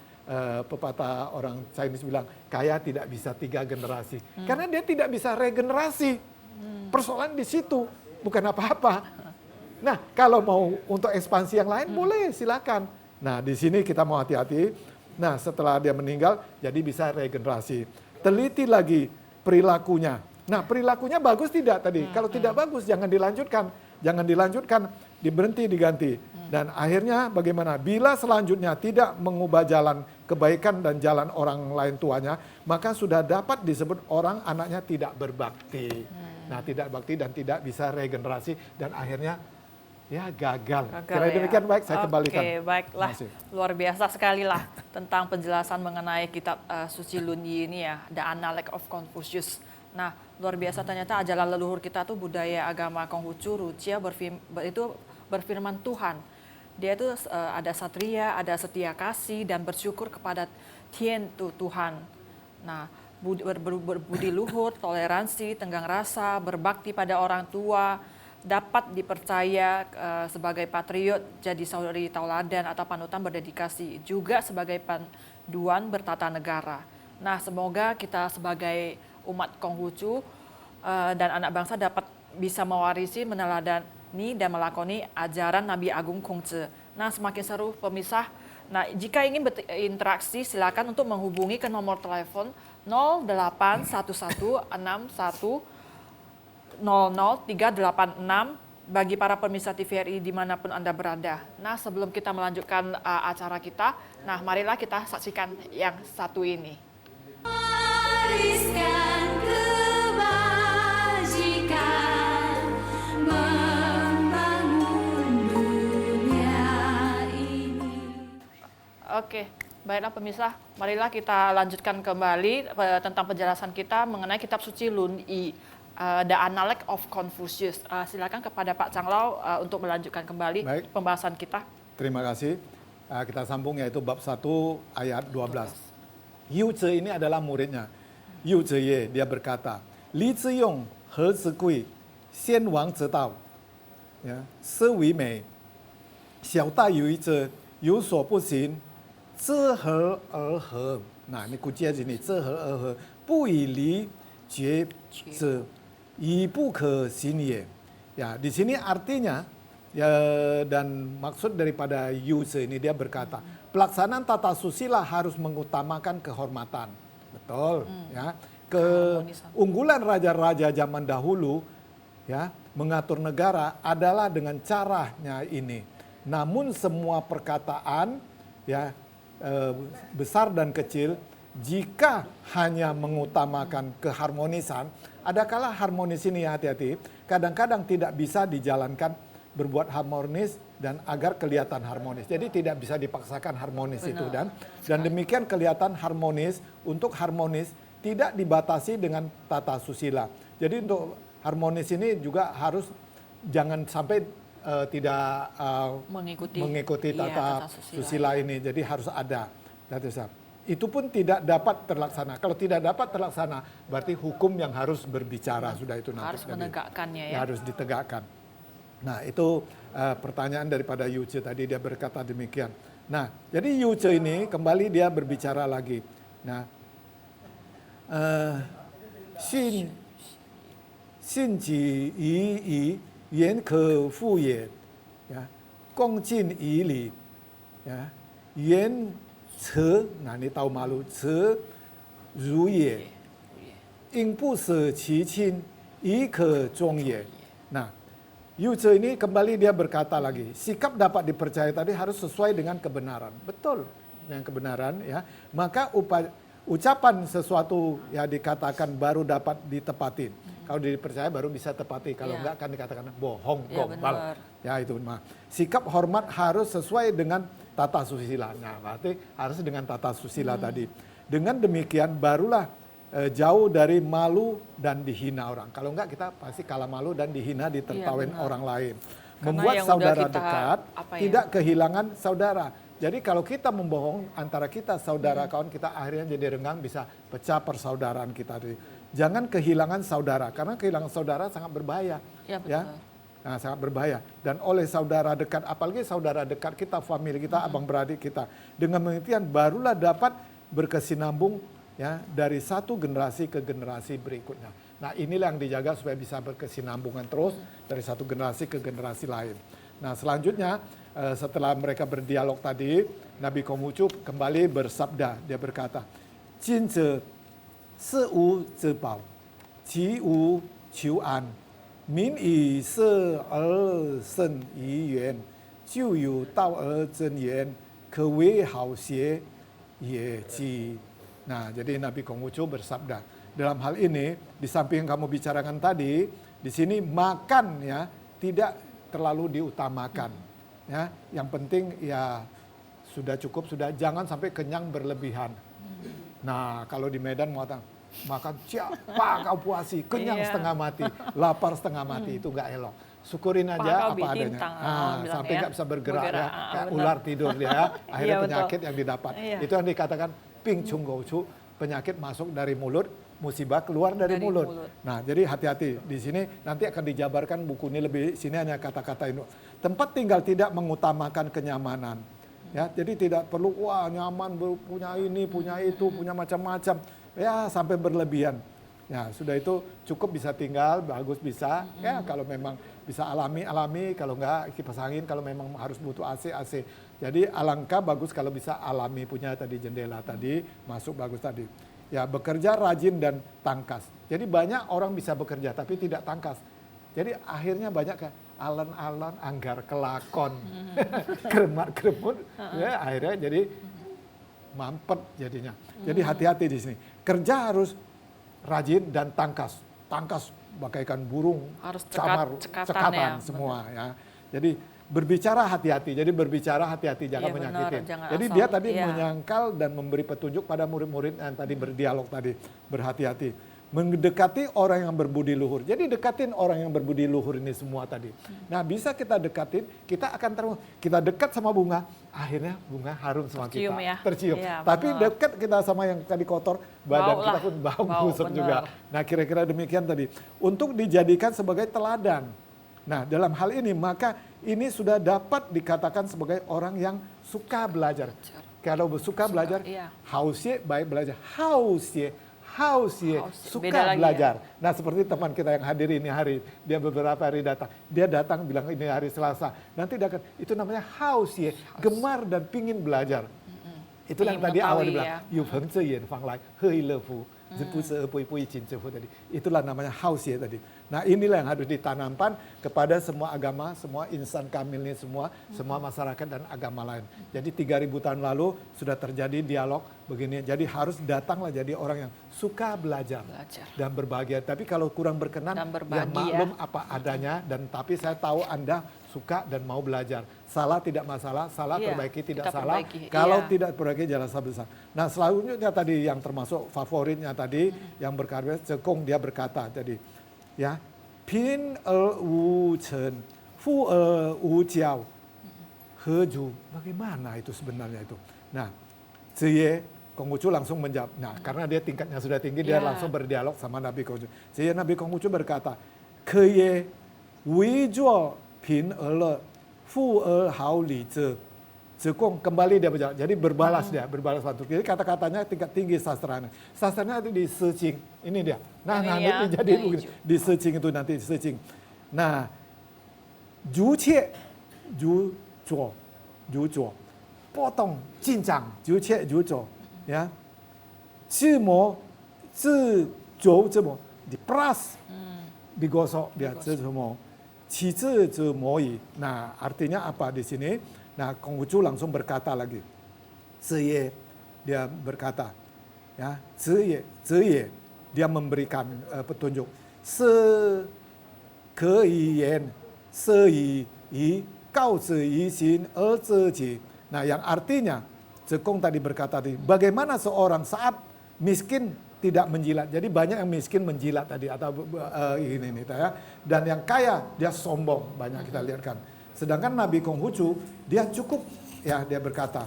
pepatah orang Chinese bilang, kaya tidak bisa 3 generasi. Karena dia tidak bisa regenerasi. Persoalan di situ, bukan apa-apa. Nah, kalau mau untuk ekspansi yang lain, boleh, silakan. Nah, di sini kita mau hati-hati. Nah, setelah dia meninggal, jadi bisa regenerasi. Teliti lagi perilakunya. Nah, perilakunya bagus tidak tadi? Kalau tidak bagus, jangan dilanjutkan. Jangan dilanjutkan, diberhenti, diganti. Dan akhirnya bagaimana? Bila selanjutnya tidak mengubah jalan kebaikan dan jalan orang lain tuanya, maka sudah dapat disebut orang anaknya tidak berbakti. Nah, tidak bakti dan tidak bisa regenerasi. Dan akhirnya ya gagal. Kira demikian, baik, saya kembalikan. Oke, baiklah. Luar biasa sekali lah tentang penjelasan mengenai kitab suci Lun Yi ini ya, The Analect of Confucius. Nah, luar biasa ternyata ajaran leluhur kita tuh budaya agama Konghucu, Rucia itu berfirman Tuhan. Dia itu ada satria, ada setia kasih, dan bersyukur kepada Tien Tuhan. Nah, berbudi luhur, toleransi, tenggang rasa, berbakti pada orang tua, dapat dipercaya sebagai patriot, jadi saudari tauladan atau panutan berdedikasi, juga sebagai panduan bertata negara. Nah, semoga kita sebagai umat Konghucu dan anak bangsa dapat bisa mewarisi, meneladani, dan melakoni ajaran Nabi Agung Kongzhi. Nah, semakin seru pemirsa. Nah, jika ingin berinteraksi, silakan untuk menghubungi ke nomor telepon 081161600386 bagi para pemirsa TVRI dimanapun Anda berada. Nah, sebelum kita melanjutkan acara kita, nah marilah kita saksikan yang satu ini. Wariskan kebajikan, membangun dunia ini. Oke, baiklah pemirsa, marilah kita lanjutkan kembali tentang penjelasan kita mengenai kitab suci Lun Yi, The Analect of Confucius. Silakan kepada Pak Changlao untuk melanjutkan kembali pembahasan kita. Terima kasih. Kita sambung yaitu bab 1 ayat 12. Yu Zhe ini adalah muridnya. Yu Zhe Ye, dia berkata, Li Ziyong, He Zigui, Xian Wang Zedao, ya, Se Wei Mei, Xiao Dai Yu Zhe, Yu Suo Bu Xin, Zhe He Er He. Nah, ini kuncinya sini, Zhe He Er He, Bu Yi Li Jue Zhe, Yi Bu Ke Xin Ye. Ya, di sini artinya ya, dan maksud daripada Yu Zhe ini dia berkata, pelaksanaan tata susila harus mengutamakan kehormatan. Betul, ya. keunggulan raja-raja zaman dahulu ya mengatur negara adalah dengan caranya ini. Namun semua perkataan ya besar dan kecil jika hanya mengutamakan keharmonisan, ada kala harmonis ini hati-hati, kadang-kadang tidak bisa dijalankan berbuat harmonis dan agar kelihatan harmonis. Jadi tidak bisa dipaksakan harmonis itu dan demikian kelihatan harmonis. Untuk harmonis tidak dibatasi dengan tata susila. Jadi untuk harmonis ini juga harus jangan sampai tidak mengikuti tata susila ini. Jadi harus ada. Itu pun tidak dapat terlaksana. Kalau tidak dapat terlaksana, berarti hukum yang harus berbicara sudah itu nanti. Harus menegakkannya ya. Harus ditegakkan. Nah itu pertanyaan daripada Yuce tadi, dia berkata demikian. Nah jadi Yuce ini kembali dia berbicara lagi. Nah xin ji yi yan ke fu ye, ya, gong jin yi li, ya, yan ce, nah ini tahu malu, ce ru ye, ing bu se qi qin, yi ke zhong ye. Nah, Yuce ini kembali dia berkata lagi, sikap dapat dipercaya tadi harus sesuai dengan kebenaran. Betul, dengan kebenaran ya. Maka ucapan sesuatu ya dikatakan baru dapat ditepatin. Kalau dipercaya baru bisa tepati. Kalau enggak kan dikatakan bohong, gombal. Ya itu mah. Sikap hormat harus sesuai dengan tata susila. Nah, berarti harus dengan tata susila tadi. Dengan demikian barulah jauh dari malu dan dihina orang. Kalau enggak kita pasti kalah malu dan dihina ditertawain orang lain. Membuat saudara dekat tidak kehilangan saudara. Jadi kalau kita membohong antara kita saudara kawan kita akhirnya jadi renggang, bisa pecah persaudaraan kita. Jangan kehilangan saudara karena kehilangan saudara sangat berbahaya. Ya, betul. Ya? Nah, sangat berbahaya. Dan oleh saudara dekat, apalagi saudara dekat kita, famili kita, abang beradik kita. Dengan demikian barulah dapat berkesinambung ya dari satu generasi ke generasi berikutnya. Nah inilah yang dijaga supaya bisa berkesinambungan terus dari satu generasi ke generasi lain. Nah selanjutnya setelah mereka berdialog tadi, Nabi Konghucu kembali bersabda, dia berkata, Jin ze se wu ze bao, qi wu qiu an, min yi se er sen yi yuan, jiu yu dao er zhen yuan, ke wei hao xie ye ji. Nah, jadi Nabi Konghucu bersabda, dalam hal ini di samping yang kamu bicarakan tadi, di sini makan ya tidak terlalu diutamakan. Ya, yang penting ya sudah cukup, sudah jangan sampai kenyang berlebihan. Nah, kalau di Medan mengatakan makan siapa kau puasi, kenyang setengah mati, lapar setengah mati, itu enggak elok. Syukurin aja apa adanya. Sampai nggak bisa bergerak ya, kayak ular tidur dia, akhirnya penyakit yang didapat. Itu yang dikatakan ping chung gou chu, penyakit masuk dari mulut, musibah keluar dari mulut. Nah, jadi hati-hati di sini nanti akan dijabarkan buku ini lebih, sini hanya kata-kata itu. Tempat tinggal tidak mengutamakan kenyamanan. Ya, jadi tidak perlu wah nyaman punya ini, punya itu, punya macam-macam. Ya, sampai berlebihan. Ya, sudah itu cukup bisa tinggal, bagus bisa. Ya, kalau memang bisa alami, kalau enggak kipas angin, kalau memang harus butuh AC. Jadi alangkah bagus kalau bisa alami, punya tadi jendela tadi, masuk bagus tadi. Ya, bekerja rajin dan tangkas. Jadi banyak orang bisa bekerja tapi tidak tangkas. Jadi akhirnya banyak ke alon-alon, anggar kelakon, keremat-keremut, ya akhirnya jadi mampet jadinya. Jadi hati-hati di sini. Kerja harus rajin dan tangkas. Tangkas bagaikan burung, harus cekatan semua ya. Jadi berbicara hati-hati. Jadi berbicara hati-hati, jangan menyakitin. Jadi dia tadi menyangkal dan memberi petunjuk pada murid-murid yang tadi berdialog tadi, berhati-hati. Mendekati orang yang berbudi luhur. Jadi dekatin orang yang berbudi luhur ini semua tadi. Nah, bisa kita dekatin, kita akan kita dekat sama bunga, akhirnya bunga harum sama kita. Tercium. Ya, tapi dekat kita sama yang tadi kotor, badan kita pun bau busuk juga. Nah, kira-kira demikian tadi. Untuk dijadikan sebagai teladan. Nah, dalam hal ini maka ini sudah dapat dikatakan sebagai orang yang suka belajar. Kalau suka belajar, hausye baik belajar. Hausye suka belajar. Nah, seperti teman kita yang hadir ini hari, dia beberapa hari datang. Dia datang bilang ini hari Selasa. Nanti dia akan, itu namanya hausye, gemar dan pingin belajar. Itulah yang tadi awal dibilang, yu peng zhe yan fang lai, hei le fu. tadi. Itulah namanya haus ya tadi. Nah inilah yang harus ditanamkan kepada semua agama, semua insan kamil ini semua masyarakat dan agama lain. Jadi 3000 tahun lalu sudah terjadi dialog begini. Jadi harus datanglah jadi orang yang suka belajar. Dan berbahagia. Tapi kalau kurang berkenan, Dan ya berbagi, maklum apa adanya. Dan tapi saya tahu Anda suka dan mau belajar. Salah tidak masalah, salah Iya, perbaiki tidak kita salah. perbaiki, Kalau iya. tidak perbaiki jangan salah besar. Nah selanjutnya tadi yang termasuk favoritnya tadi yang berkarya Cekong dia berkata tadi ya Pin wu chen fu wu jiao heju. Bagaimana itu sebenarnya itu? Nah Ziye Konghucu langsung menjawab. Nah karena dia tingkatnya sudah tinggi dia Ya. langsung berdialog sama Nabi Konghucu. Ziye Nabi Konghucu berkata Keye wei zuo pin le fu hao li zhe. Zekong kembali dia berjawab. Jadi berbalas dia, berbalas pantun. Jadi kata-katanya tingkat tinggi sastranya. Sastranya itu di searching. Ini dia. Nah, Yang nah ini nanti ya, jadi yang begini. hijau. Di searching itu nanti di searching. Nah, ju cie, ju zuo, potong, cincang, ju cie, ju zuo, ya. Zi mo, zi zuo, zi mo, diperas, digosok dia, zi mo. Qi zi zi mo yi. Nah, artinya apa di sini? Nah, Konghucu langsung berkata lagi. Ziye, dia berkata. Ya, Ziye, dia memberikan petunjuk. Se ke yen, se yi, gao zi yi xin, zi ji. Nah, yang artinya, Zekong tadi berkata tadi, bagaimana seorang saat miskin tidak menjilat. Jadi banyak yang miskin menjilat tadi atau ini ya. Dan yang kaya dia sombong, banyak kita lihat kan. Sedangkan Nabi Konghucu dia cukup ya dia berkata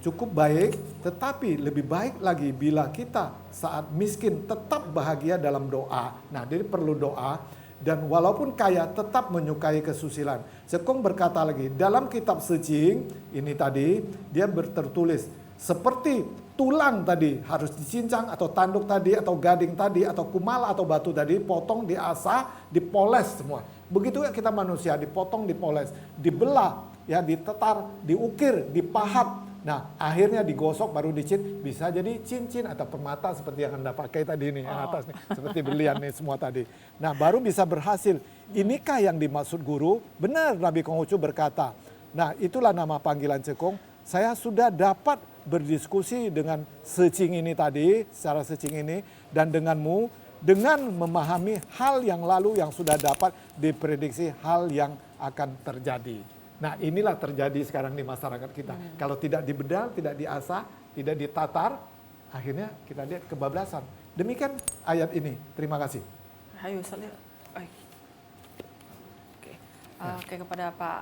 cukup baik, tetapi lebih baik lagi bila kita saat miskin tetap bahagia dalam doa. Nah, jadi perlu doa dan walaupun kaya tetap menyukai kesusilaan. Zekong berkata lagi dalam kitab Secing ini tadi dia tertulis seperti tulang tadi harus dicincang atau tanduk tadi atau gading tadi atau kumala atau batu tadi potong, diasah, dipoles semua. Begitu ya kita manusia dipotong, dipoles, dibelah, ya ditetar, diukir, dipahat. Nah akhirnya digosok baru dicin bisa jadi cincin atau permata seperti yang Anda pakai tadi nih yang atas nih seperti berlian nih semua tadi. Nah baru bisa berhasil. Inikah yang dimaksud guru? Benar Nabi Konghucu berkata. Nah itulah nama panggilan Cekong. Saya sudah dapat berdiskusi dengan Secing ini tadi, secara Secing ini dan denganmu dengan memahami hal yang lalu yang sudah dapat diprediksi hal yang akan terjadi. Nah inilah terjadi sekarang di masyarakat kita. Kalau tidak dibedal, tidak diasah, tidak ditatar, akhirnya kita lihat kebablasan. Demikian ayat ini. Terima kasih. Hayu Salih. Oke, kepada Pak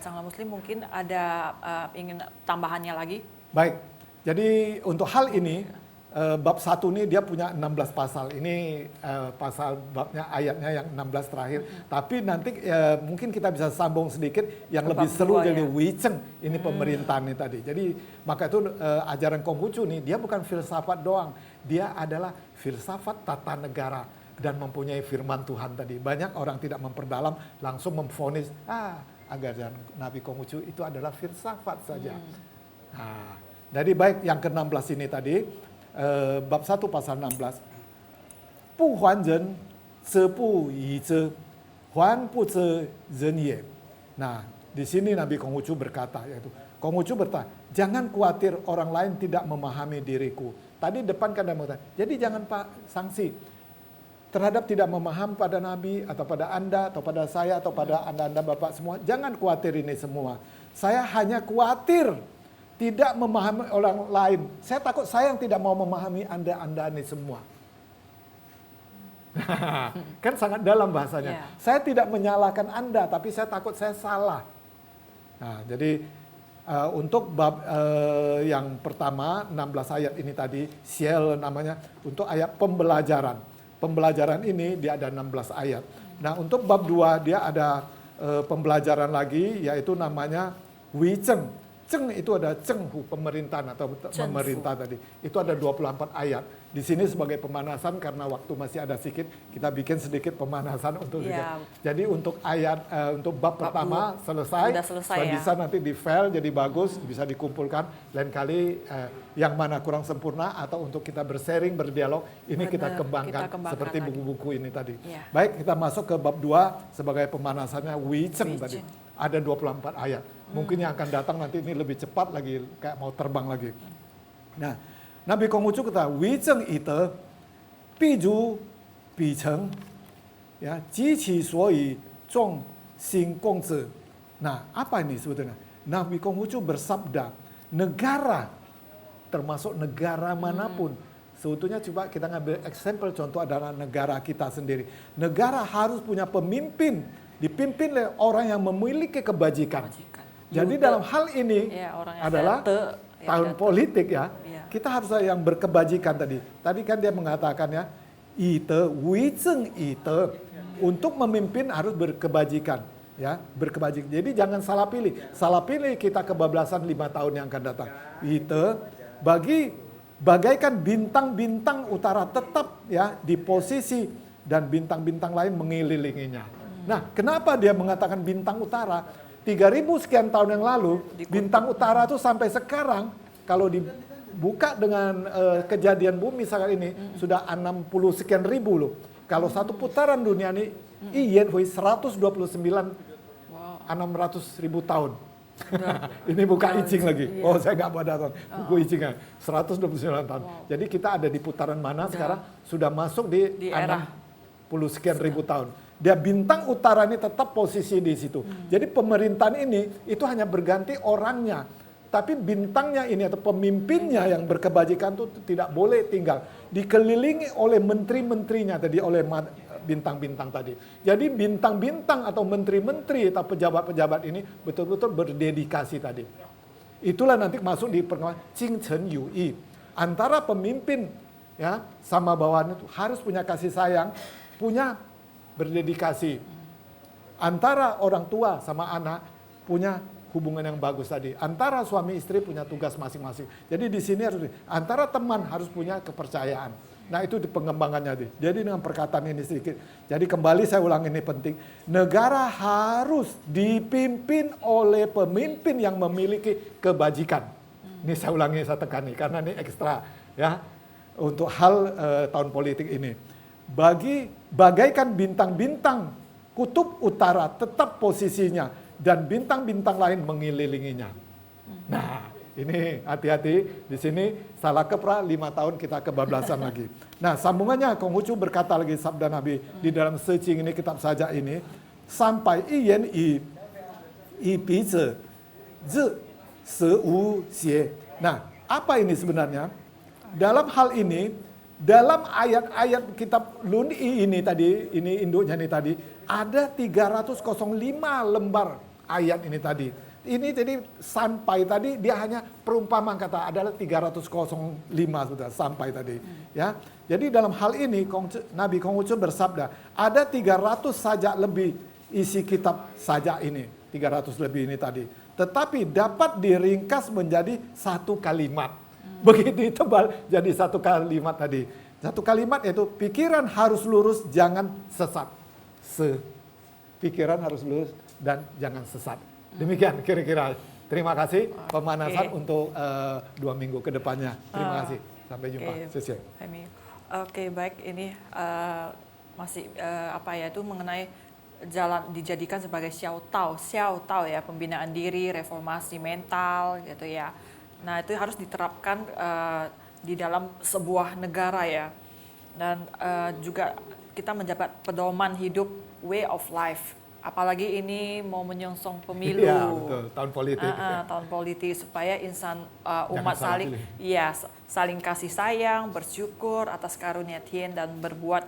Cangla Muslim mungkin ada ingin tambahannya lagi? Baik, jadi untuk hal ini bab 1 ini dia punya 16 pasal. Ini pasal babnya ayatnya yang 16 terakhir. Tapi nanti mungkin kita bisa sambung sedikit yang Ke lebih bab seru 2 dari ya. Wiceng. Ini pemerintahan ini tadi. Jadi maka itu ajaran Konghucu nih dia bukan filsafat doang. Dia adalah filsafat tata negara dan mempunyai firman Tuhan tadi. Banyak orang tidak memperdalam langsung memvonis ajaran Nabi Konghucu itu adalah filsafat saja. Nah, jadi baik yang ke-16 ini tadi bab 1 pasal 16. Bu huan ren, ze bu yi ze, huan bu ze ren ye. Nah, di sini Nabi Konghucu berkata yaitu Konghucu berkata, jangan khawatir orang lain tidak memahami diriku. Tadi depan kan dia mengatakan, jadi jangan Pak sanksi terhadap tidak memahami pada Nabi atau pada Anda atau pada saya atau pada Anda Bapak semua. Jangan khawatir ini semua. Saya hanya khawatir tidak memahami orang lain. Saya takut saya yang tidak mau memahami Anda ini semua. Kan sangat dalam bahasanya. Yeah. Saya tidak menyalahkan Anda, tapi saya takut saya salah. Nah, jadi untuk bab yang pertama 16 ayat ini tadi, Siel namanya, untuk ayat pembelajaran. Pembelajaran ini dia ada 16 ayat. Nah, untuk bab 2 dia ada pembelajaran lagi, yaitu namanya Wiceng. Ceng itu ada cenghu, pemerintahan atau Cenghu. memerintah tadi. Itu ada 24 ayat. Di sini sebagai pemanasan karena waktu masih ada sedikit, kita bikin sedikit pemanasan untuk Ya. Jadi untuk ayat untuk bab pertama selesai. Sudah selesai ya. Bisa nanti di file jadi bagus, bisa dikumpulkan. Lain kali yang mana kurang sempurna atau untuk kita bersharing, berdialog, ini kita Benar, kembangkan, kita kembangkan seperti lagi. buku-buku ini tadi. Ya. Baik, kita masuk ke bab 2 sebagai pemanasannya Wiceng tadi. Wiceng. Ada 24 ayat. Mungkin yang akan datang nanti ini lebih cepat lagi, kayak mau terbang lagi. Nah, Nabi Konghucu kata, Wiceng ite, biju, biceng, ya, jiqi suoi, zhong, xing gongzi. Nah, apa ini sebetulnya? Nabi Konghucu bersabda, negara, termasuk negara manapun, sebetulnya coba kita ngambil example, contoh adalah negara kita sendiri. Negara harus punya pemimpin, dipimpin oleh orang yang memiliki kebajikan. Jadi Yute. dalam hal ini Ya, orang yang adalah date, yang tahun date. politik ya. Ya. Kita harus ada yang berkebajikan tadi. Tadi kan dia mengatakan ya, ite, wizeng ite. Untuk memimpin harus berkebajikan. Ya, berkebajikan. Jadi jangan salah pilih. Salah pilih kita kebablasan 5 tahun yang akan datang. Ite, bagaikan bintang-bintang utara tetap ya di posisi dan bintang-bintang lain mengelilinginya. Nah, kenapa dia mengatakan bintang utara? 3000 sekian tahun yang lalu, bintang utara itu sampai sekarang kalau dibuka dengan kejadian bumi saat ini sudah 60 sekian ribu loh. Kalau satu putaran dunia ini iyen hui 129 600 ribu tahun. Ini buka icing lagi. Oh, saya nggak pada tahun. Buku icingnya 129 tahun. Jadi kita ada di putaran mana sekarang? Sudah masuk di era 60 sekian ribu tahun. Dia bintang utara ini tetap posisi di situ. Jadi pemerintahan ini itu hanya berganti orangnya. Tapi bintangnya ini atau pemimpinnya yang berkebajikan itu tidak boleh tinggal. Dikelilingi oleh menteri-menterinya tadi, oleh bintang-bintang tadi. Jadi bintang-bintang atau menteri-menteri atau pejabat-pejabat ini betul-betul berdedikasi tadi. Itulah nanti masuk di perkembangan Qing Chen Yu Yi. Antara pemimpin ya sama bawahan itu harus punya kasih sayang, punya berdedikasi. Antara orang tua sama anak punya hubungan yang bagus tadi. Antara suami istri punya tugas masing-masing. Jadi di sini harus antara teman harus punya kepercayaan. Nah, itu di pengembangannya tadi. Jadi dengan perkataan ini sedikit. Jadi kembali saya ulang, ini penting. Negara harus dipimpin oleh pemimpin yang memiliki kebajikan. Ini saya ulangi, saya tekan nih karena ini ekstra ya untuk hal tahun politik ini. Bagaikan bintang-bintang kutub utara tetap posisinya dan bintang-bintang lain mengelilinginya. Nah, ini hati-hati di sini salah keprah 5 tahun kita kebablasan lagi. Nah, sambungannya Konghucu berkata lagi sabda Nabi di dalam searching ini, kitab sajak ini, sampai iyen i bize zi se wu xie. Nah, apa ini sebenarnya? Dalam hal ini, dalam ayat-ayat kitab Lun'i ini tadi, ini induknya ini tadi, ada 305 lembar ayat ini tadi. Ini jadi sampai tadi dia hanya perumpamaan kata adalah 305 sudah sampai tadi. Ya, jadi dalam hal ini Nabi Konghucu bersabda ada 300 sajak lebih isi kitab sajak ini, 300 lebih ini tadi. Tetapi dapat diringkas menjadi satu kalimat. Begitu tebal jadi satu kalimat tadi. Satu kalimat yaitu pikiran harus lurus, jangan sesat. Pikiran harus lurus dan jangan sesat. Demikian kira-kira. Terima kasih pemanasan untuk 2 minggu ke depannya. Terima kasih. Sampai jumpa. Sesi. Oke, baik. Ini masih apa ya itu mengenai jalan dijadikan sebagai xiao tao ya, pembinaan diri, reformasi mental gitu ya. Nah, itu harus diterapkan di dalam sebuah negara ya. Dan juga kita menjabat pedoman hidup, way of life. Apalagi ini mau menyongsong pemilu. Iya, betul. Tahun politik. Tahun politik supaya insan umat saling kasih sayang, bersyukur atas karunia Tuhan dan berbuat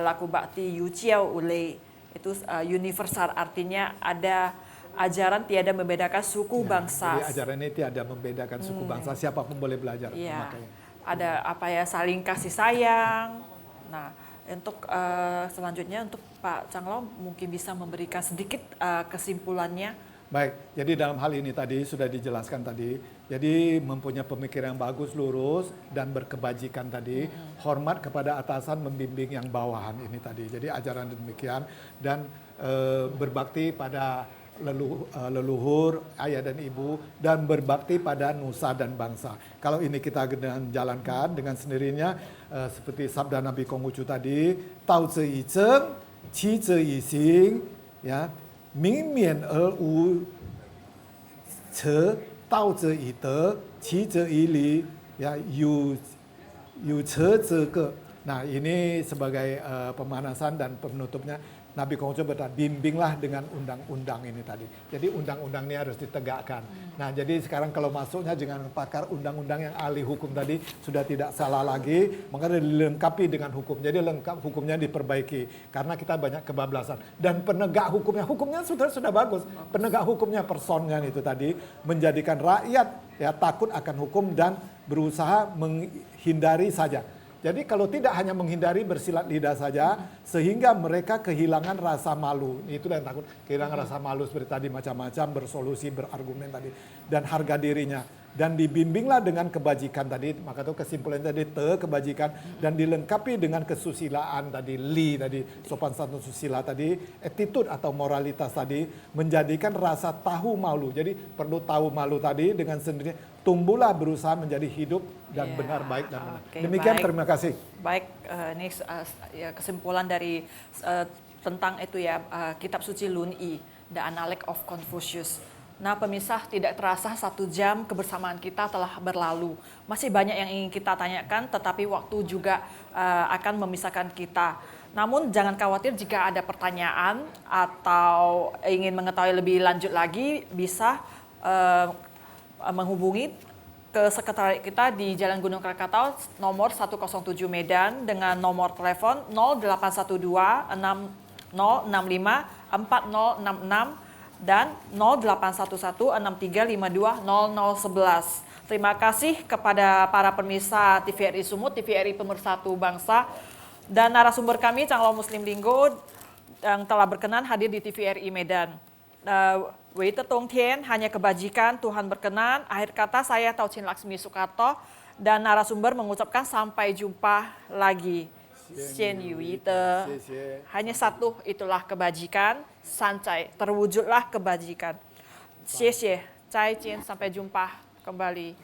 laku bakti yu jiao ulei. Itu universal, artinya ada ajaran tiada membedakan suku bangsa. Jadi ajaran ini tiada membedakan suku bangsa, siapapun boleh belajar. Iya. Makanya. Ada apa ya, saling kasih sayang. Nah, untuk selanjutnya untuk Pak Changlao mungkin bisa memberikan sedikit kesimpulannya Baik, jadi dalam hal ini tadi sudah dijelaskan tadi, jadi mempunyai pemikiran yang bagus, lurus, dan berkebajikan tadi, hormat kepada atasan, membimbing yang bawahan ini tadi. Jadi ajaran demikian, dan berbakti pada leluhur, ayah dan ibu, dan berbakti pada nusa dan bangsa. Kalau ini kita jalankan dengan sendirinya, seperti sabda Nabi Konghucu tadi, Tao Zi Yi Zheng, Qi Zi Yi Xing, ya, 明免而无车，道则以德，齐则以礼，ya有车则个。Nah ini sebagai pemanasan dan penutupnya Nabi Konghucu berkata, bimbinglah dengan undang-undang ini tadi. Jadi undang-undang ini harus ditegakkan. Nah jadi sekarang kalau masuknya dengan pakar undang-undang yang ahli hukum tadi sudah tidak salah lagi, maka dilengkapi dengan hukum. Jadi lengkap hukumnya diperbaiki karena kita banyak kebablasan. Dan penegak hukumnya sudah bagus. Penegak hukumnya personnya itu tadi menjadikan rakyat ya takut akan hukum dan berusaha menghindari saja. Jadi kalau tidak hanya menghindari bersilat lidah saja, sehingga mereka kehilangan rasa malu. Itulah yang takut, kehilangan rasa malu seperti tadi macam-macam, bersolusi, berargumen tadi. Dan harga dirinya. Dan dibimbinglah dengan kebajikan tadi, maka itu kesimpulan tadi, kebajikan. Dan dilengkapi dengan kesusilaan tadi, li tadi, sopan santun susila tadi, attitude atau moralitas tadi, menjadikan rasa tahu malu. Jadi perlu tahu malu tadi dengan sendirinya. Tumbuhlah berusaha menjadi hidup dan benar, baik dan benar. Demikian, baik. Terima kasih. Baik, ini kesimpulan dari tentang itu ya, kitab suci Lun'i, The Analect of Confucius. Nah pemirsa, tidak terasa 1 jam kebersamaan kita telah berlalu. Masih banyak yang ingin kita tanyakan, tetapi waktu juga akan memisahkan kita. Namun jangan khawatir jika ada pertanyaan atau ingin mengetahui lebih lanjut lagi, bisa menghubungi ke sekretariat kita di Jalan Gunung Krakatau nomor 107 Medan dengan nomor telepon 0812 6065 4066 dan 0811 6352 0011. Terima kasih kepada para pemirsa TVRI Sumut, TVRI Pemersatu Bangsa, dan narasumber kami Canglo Muslim Linggo yang telah berkenan hadir di TVRI Medan. Wei Tetong Tien, hanya kebajikan, Tuhan berkenan. Akhir kata saya Tau Chin Laksmi Sukarto dan narasumber mengucapkan sampai jumpa lagi. Xian Yu Yite. Hanya satu, itulah kebajikan. Sancai, terwujudlah kebajikan. Xie xie, Zai Jian, sampai jumpa kembali.